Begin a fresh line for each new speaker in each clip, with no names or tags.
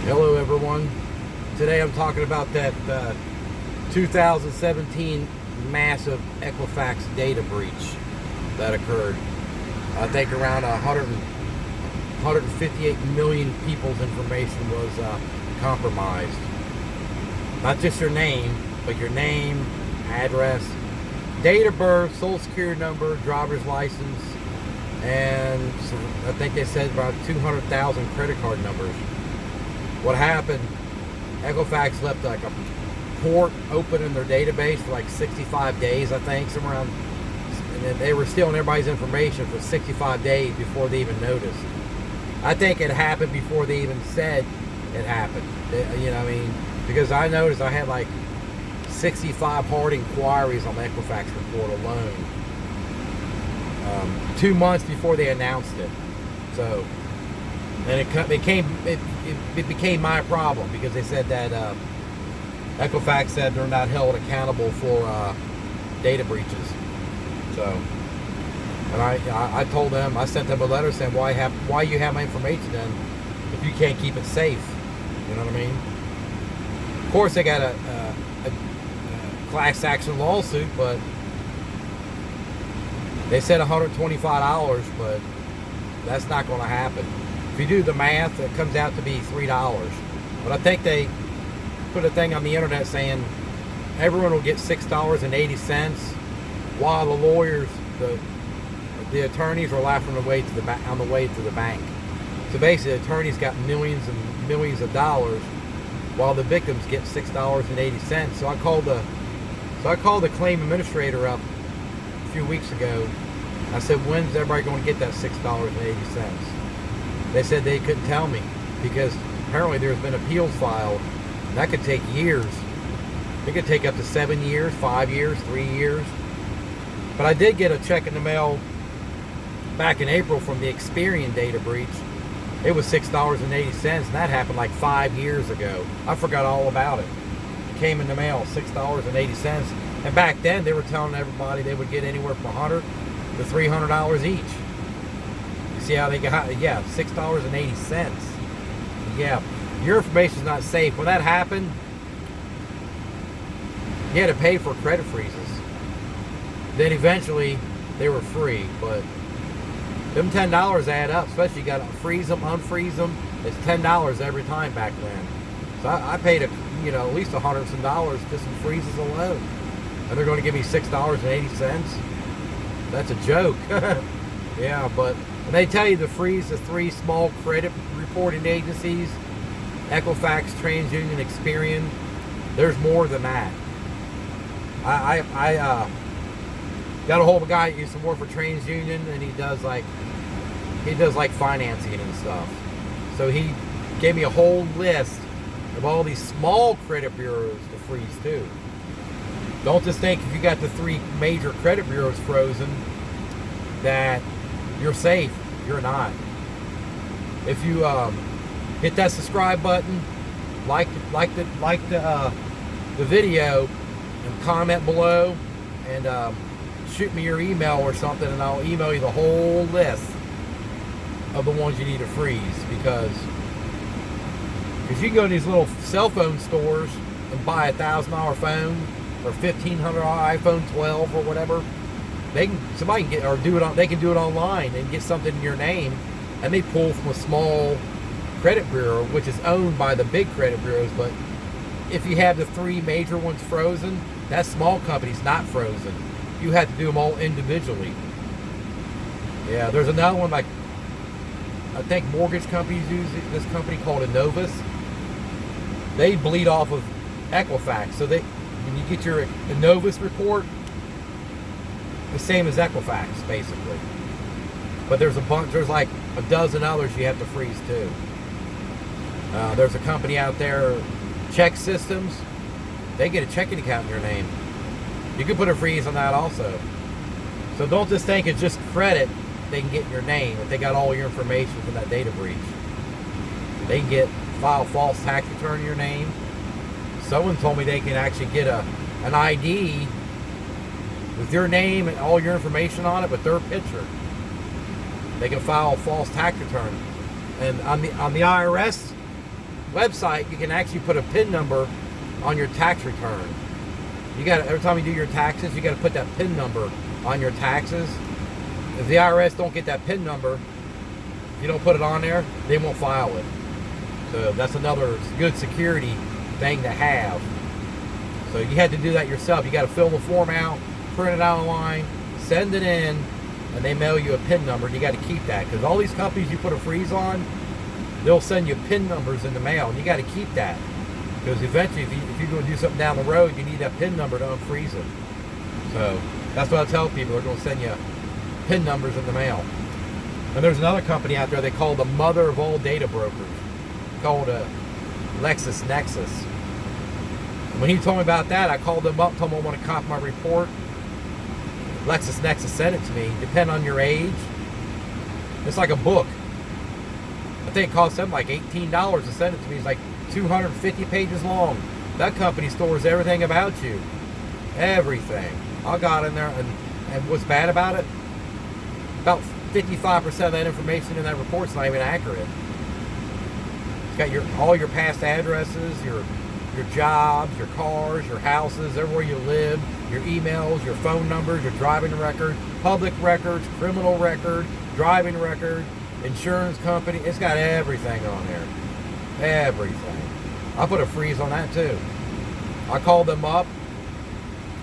Hello everyone. Today I'm talking about that 2017 massive Equifax data breach that occurred. I think around 158 million people's information was compromised. Not just your name, but your name, address, date of birth, social security number, driver's license, and so I think they said about 200,000 credit card numbers. What happened, Equifax left like a port open in their database for like 65 days, I think, somewhere around, and then they were stealing everybody's information for 65 days before they even noticed. I think it happened before they even said it happened. You know what I mean? Because I noticed I had like 65 hard inquiries on the Equifax report alone 2 months before they announced it. So, and it became my problem because they said that Equifax said they're not held accountable for data breaches. So, and I told them, I sent them a letter saying why you have my information then if you can't keep it safe. You know what I mean? Of course, they got a class action lawsuit, but they said $125, but that's not going to happen. If you do the math, it comes out to be $3. But I think they put a thing on the internet saying everyone will get $6.80, while the lawyers, the attorneys are laughing on the way to the bank. So basically, the attorneys got millions and millions of dollars, while the victims get $6.80. So I called the claim administrator up a few weeks ago. I said, when's everybody going to get that $6.80? They said they couldn't tell me because apparently there's been appeals filed, and that could take years. It could take up to 7 years, 5 years, 3 years. But I did get a check in the mail back in April from the Experian data breach. It was $6.80, and that happened like 5 years ago. I forgot all about it. It came in the mail, $6.80. And back then, they were telling everybody they would get anywhere from $100 to $300 each. You see how they got, yeah, $6.80. Yeah, your information's not safe. When that happened, you had to pay for credit freezes. Then eventually, they were free, but them $10 add up, especially you got to freeze them, unfreeze them. It's $10 every time back then. So I paid at least $100 some dollars just in freezes alone. And they're going to give me $6.80. That's a joke. Yeah, but when they tell you to freeze the 3 small credit reporting agencies, Equifax, TransUnion, Experian, there's more than that. I got a hold of a guy that used to work for TransUnion, and he does like financing and stuff. So he gave me a whole list of all these small credit bureaus to freeze too. Don't just think if you got the 3 major credit bureaus frozen that you're safe. You're not. If you hit that subscribe button, like the video, and comment below, and shoot me your email or something, and I'll email you the whole list of the ones you need to freeze, because you can go to these little cell phone stores and buy a $1,000 phone or $1,500 iPhone 12 or whatever. Somebody can get, or do it. They can do it online and get something in your name, and they pull from a small credit bureau, which is owned by the big credit bureaus. But if you have the 3 major ones frozen, that small company's not frozen. You have to do them all individually. Yeah, there's another one, like I think mortgage companies use this company called Innovus. They bleed off of Equifax. So when you get your Innovus report, the same as Equifax basically. But there's like a dozen others you have to freeze too. There's a company out there, Check Systems. They get a checking account in your name. You can put a freeze on that also. So don't just think it's just credit they can get in your name if they got all your information from that data breach. They can file false tax return in your name. Someone told me they can actually get an ID with your name and all your information on it with their picture. They can file a false tax return. And on the IRS website, you can actually put a PIN number on your tax return. You got every time you do your taxes, you got to put that PIN number on your taxes. If the IRS don't get that PIN number, if you don't put it on there, they won't file it. So that's another good security thing to have. So you had to do that yourself. You got to fill the form out, print it out online, send it in, and they mail you a PIN number. And you got to keep that, because all these companies you put a freeze on, they'll send you PIN numbers in the mail, and you got to keep that, because eventually, if you're going to do something down the road, you need that PIN number to unfreeze it. So that's what I tell people. They're going to send you PIN numbers in the mail. And there's another company out there they call the mother of all data brokers, called LexisNexis. When he told me about that, I called them up, told them I want to copy my report. LexisNexis sent it to me. Depending on your age, it's like a book. I think it cost them like $18 to send it to me. It's like 250 pages long. That company stores everything about you. Everything. I got in there, and what's bad about it? About 55% of that information in that report's not even accurate. It's got all your past addresses, your jobs, your cars, your houses, everywhere you live, your emails, your phone numbers, your driving record, public records, criminal record, driving record, insurance company. It's got everything on there. Everything. I put a freeze on that too. I called them up,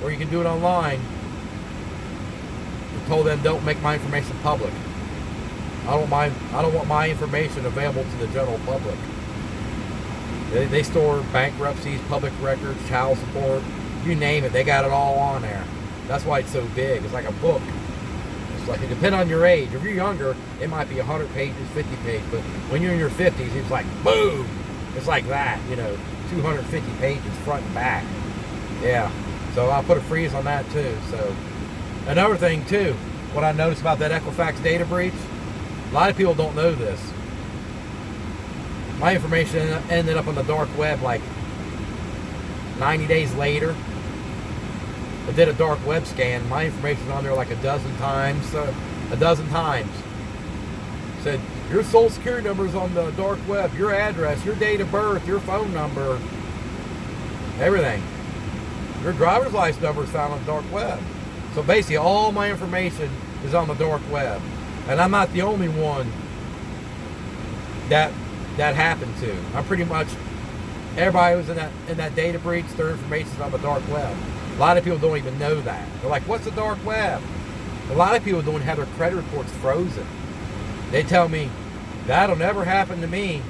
or you can do it online. I told them don't make my information public. I don't want my information available to the general public. They store bankruptcies, public records, child support, you name it. They got it all on there. That's why it's so big. It's like a book. It's like, it depends on your age. If you're younger, it might be 100 pages, 50 pages. But when you're in your 50s, it's like boom. It's like that, 250 pages front and back. Yeah. So I'll put a freeze on that too. So another thing too, what I noticed about that Equifax data breach, a lot of people don't know this. My information ended up on the dark web like 90 days later. I did a dark web scan. My information on there like a dozen times. Said, your social security number is on the dark web, your address, your date of birth, your phone number, everything. Your driver's license number is found on the dark web. So basically all my information is on the dark web. And I'm not the only one that happened to. I'm pretty much, everybody who's in that data breach, their information's on the dark web. A lot of people don't even know that. They're like, what's the dark web? A lot of people don't have their credit reports frozen. They tell me, that'll never happen to me.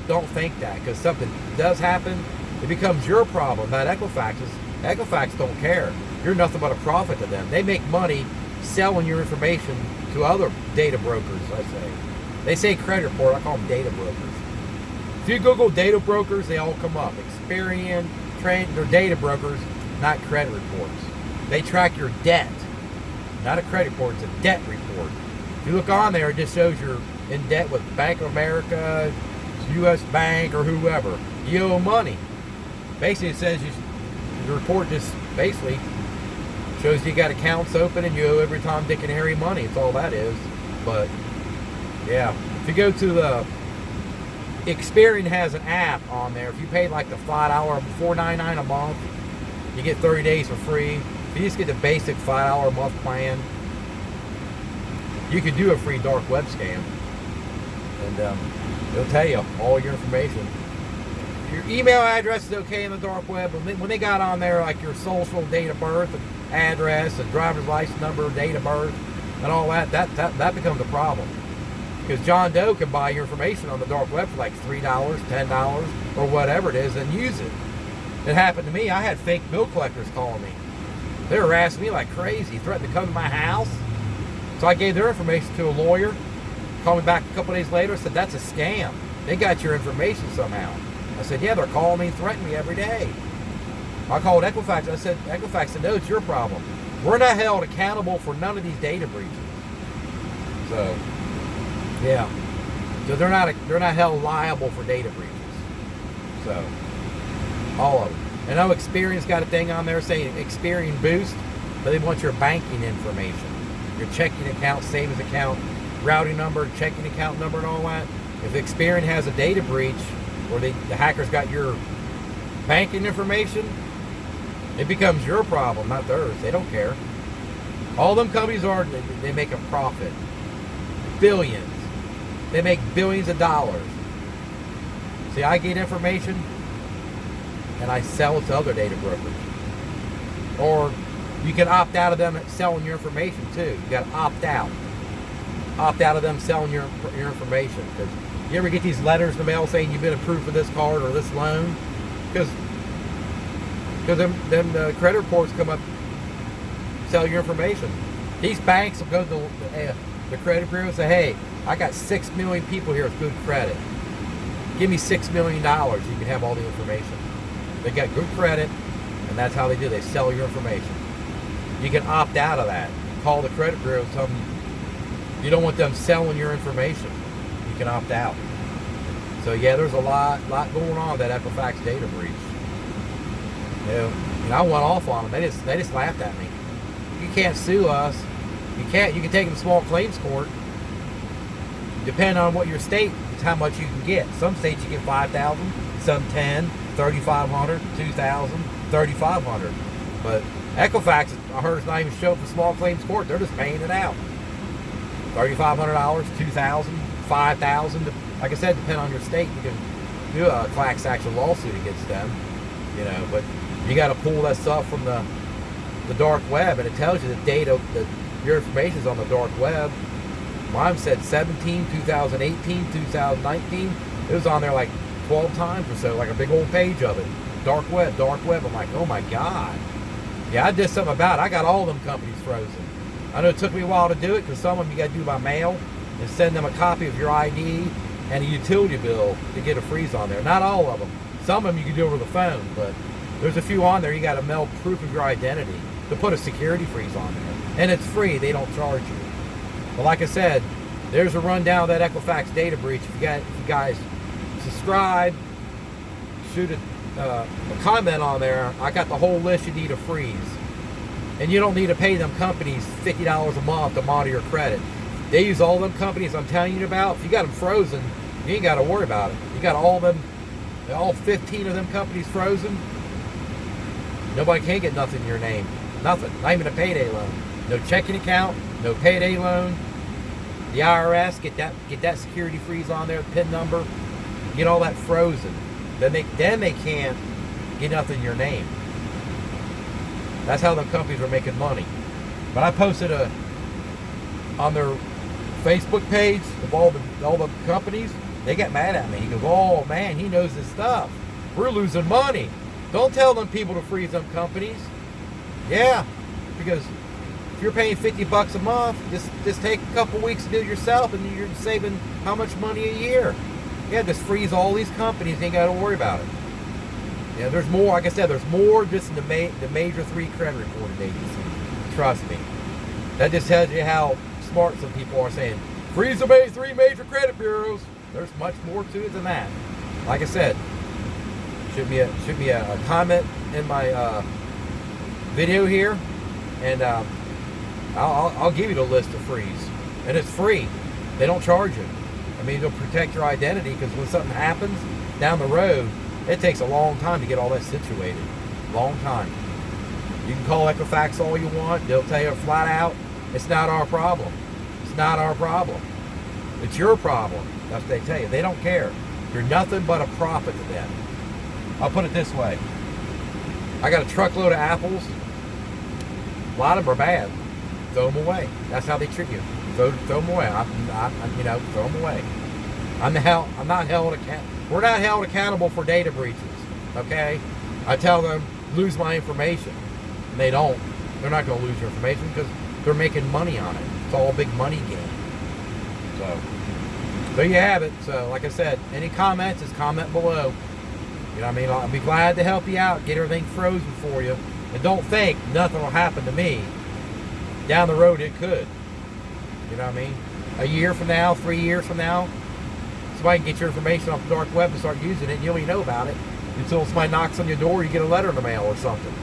Don't think that, because something does happen, it becomes your problem, not Equifax's. Equifax don't care. You're nothing but a profit to them. They make money selling your information to other data brokers, I say. They say credit report, I call them data brokers. If you Google data brokers, they all come up. Experian, they're data brokers, not credit reports. They track your debt. Not a credit report, it's a debt report. If you look on there, it just shows you're in debt with Bank of America, U.S. Bank, or whoever. You owe money. Basically, it says the report just basically shows you got accounts open and you owe every Tom, Dick, and Harry money. It's all that is. But, yeah. If you go to the Experian has an app on there. If you pay like the $5, $4.99 a month, you get 30 days for free. If you just get the basic $5 a month plan, you can do a free dark web scan. And it'll tell you all your information. Your email address is okay in the dark web, but when they got on there like your social, date of birth, and address, and driver's license number, date of birth, and all that becomes a problem. Because John Doe can buy your information on the dark web for like $3, $10, or whatever it is, and use it. It happened to me. I had fake bill collectors calling me. They were harassing me like crazy, threatened to come to my house. So I gave their information to a lawyer. Called me back a couple days later, said, that's a scam. They got your information somehow. I said, yeah, they're calling me, threatening me every day. I called Equifax. I said, Equifax said, no, it's your problem. We're not held accountable for none of these data breaches. So, yeah. So they're not held liable for data breaches. So, all of them. And I know Experian's got a thing on there saying Experian Boost, but they want your banking information. Your checking account, savings account, routing number, checking account number, and all that. If Experian has a data breach, or the hackers got your banking information, it becomes your problem, not theirs. They don't care. All them companies they make a profit. Billions. They make billions of dollars. See, I get information and I sell it to other data brokers. Or you can opt out of them selling your information too. You got to opt out. Opt out of them selling your information. Because you ever get these letters in the mail saying you've been approved for this card or this loan? Because them credit reports come up, sell your information. These banks will go to the credit bureau and say, hey, I got 6 million people here with good credit. Give me $6 million. You can have all the information. They got good credit, and that's how they do. They sell your information. You can opt out of that. Call the credit bureau and tell them you don't want them selling your information. You can opt out. So yeah, there's a lot going on with that Equifax data breach. You know, and I went off on them. They just laughed at me. You can't sue us. You can't. You can take them to small claims court. Depending on what your state, it's how much you can get. Some states you get $5,000, some 10, 3,500, 2,000, 3,500. But Equifax, I heard, it's not even showing for small claims court. They're just paying it out. $3,500, 2,000, 5,000. Like I said, depending on your state, you can do a class action lawsuit against them. You know, but you got to pull that stuff from the dark web, and it tells you the data, your information is on the dark web. Mine said 17, 2018, 2019. It was on there like 12 times or so, like a big old page of it. Dark web. I'm like, oh my God. Yeah, I did something about it. I got all them companies frozen. I know it took me a while to do it because some of them you got to do by mail and send them a copy of your ID and a utility bill to get a freeze on there. Not all of them. Some of them you can do over the phone, but there's a few on there you got to mail proof of your identity to put a security freeze on there. And it's free. They don't charge you. But like I said, there's a rundown of that Equifax data breach. If you guys subscribe, shoot a comment on there. I got the whole list you need to freeze. And you don't need to pay them companies $50 a month to monitor your credit. They use all them companies I'm telling you about. If you got them frozen, you ain't got to worry about it. You got all 15 of them companies frozen. Nobody can get nothing in your name. Nothing. Not even a payday loan. No checking account. No payday loan. The IRS, get that security freeze on there, the PIN number, get all that frozen. Then they can't get nothing in your name. That's how the companies are making money. But I posted on their Facebook page of all the companies. They got mad at me. He goes, "Oh man, he knows his stuff. We're losing money. Don't tell them people to freeze them companies." Yeah, because if you're paying $50 a month, just take a couple weeks to do it yourself, and you're saving how much money a year? Yeah, just freeze all these companies. You ain't got to worry about it. Yeah, there's more. Like I said, there's more just in the major 3 credit reporting agencies. Trust me. That just tells you how smart some people are saying, freeze the 3 major credit bureaus. There's much more to it than that. Like I said, shoot me a comment in my video here, and I'll give you the list to freeze, and it's free. They don't charge you. I mean, it'll protect your identity, because when something happens down the road, it takes a long time to get all that situated. Long time. You can call Equifax all you want. They'll tell you flat out, it's not our problem. It's not our problem. It's your problem. That's what they tell you. They don't care. You're nothing but a profit to them. I'll put it this way. I got a truckload of apples. A lot of them are bad. Throw them away. That's how they treat you. Throw them away. Throw them away. We're not held accountable for data breaches. Okay? I tell them, lose my information. And they don't. They're not going to lose your information because they're making money on it. It's all a big money game. So, there you have it. So, like I said, any comments, just comment below. You know what I mean? I'll be glad to help you out, get everything frozen for you. And don't think nothing will happen to me. Down the road, it could. You know what I mean? A year from now, 3 years from now, somebody can get your information off the dark web and start using it, and you don't even know about it until somebody knocks on your door, you get a letter in the mail or something.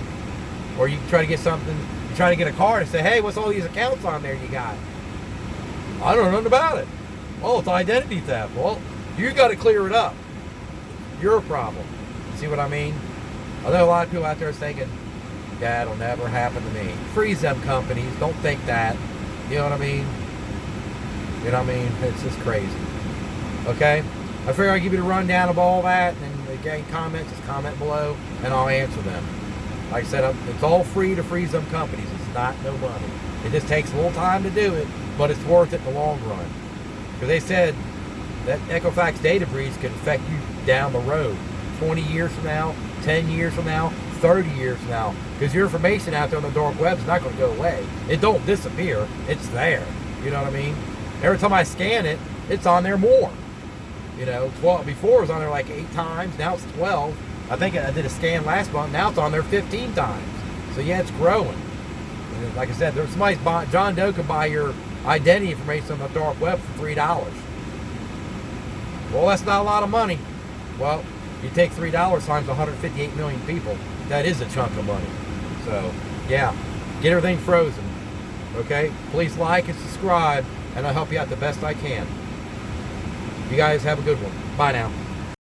Or you try to get something, you're trying to get a card and say, hey, what's all these accounts on there you got? I don't know nothing about it. Well, it's identity theft. Well, you got to clear it up. your problem. See what I mean? I know a lot of people out there thinking, that'll never happen to me. Freeze them companies. Don't think that. You know what I mean? You know what I mean? It's just crazy. Okay? I figure I'll give you the rundown of all that, and again, comments, just comment below, and I'll answer them. Like I said, it's all free to freeze them companies. It's not no money. It just takes a little time to do it, but it's worth it in the long run. Because they said that Equifax data breach can affect you down the road. 20 years from now, 10 years from now, 30 years from now. Because your information out there on the dark web is not going to go away. It don't disappear. It's there. You know what I mean? Every time I scan it, it's on there more. You know, 12, before it was on there like 8 times. Now it's 12. I think I did a scan last month. Now it's on there 15 times. So yeah, it's growing. And like I said, there's somebody's buying, John Doe could buy your identity information on the dark web for $3. Well, that's not a lot of money. Well, you take $3 times 158 million people. That is a chunk of money. So yeah, get everything frozen. Okay? Please like and subscribe, and I'll help you out the best I can. You guys have a good one. Bye now.